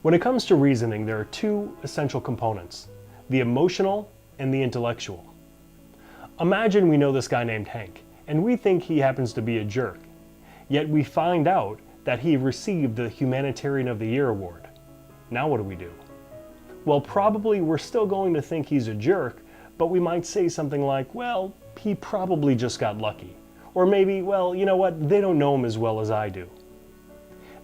When it comes to reasoning, there are two essential components: the emotional and the intellectual. Imagine we know this guy named Hank, and we think he happens to be a jerk. Yet we find out that he received the Humanitarian of the Year award. Now what do? Well, probably we're still going to think he's a jerk, but we might say something like, well, he probably just got lucky. Or maybe, well, you know what, they don't know him as well as I do.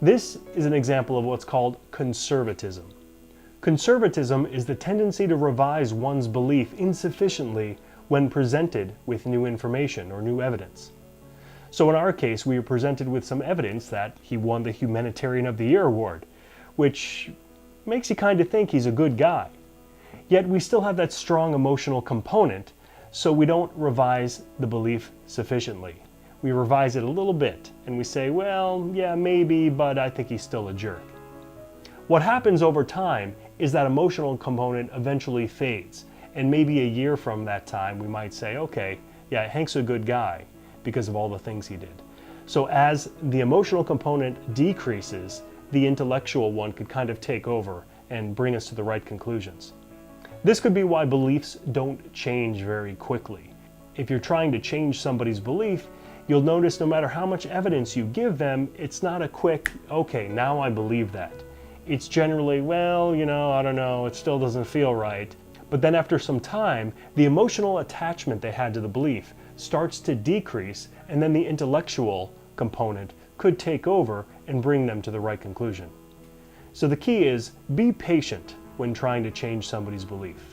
This is an example of what's called conservatism. Conservatism is the tendency to revise one's belief insufficiently when presented with new information or new evidence. So in our case, we are presented with some evidence that he won the Humanitarian of the Year award, which makes you kind of think he's a good guy. Yet we still have that strong emotional component, so we don't revise the belief sufficiently. We revise it a little bit, and we say, well, yeah, maybe, but I think he's still a jerk. What happens over time is that emotional component eventually fades, and maybe a year from that time we might say, okay, yeah, Hank's a good guy because of all the things he did. So as the emotional component decreases, the intellectual one could kind of take over and bring us to the right conclusions. This could be why beliefs don't change very quickly. If you're trying to change somebody's belief, you'll notice no matter how much evidence you give them, it's not a quick, okay, now I believe that. It's generally, well, you know, I don't know, it still doesn't feel right. But then after some time, the emotional attachment they had to the belief starts to decrease, and then the intellectual component could take over and bring them to the right conclusion. So the key is, be patient when trying to change somebody's belief.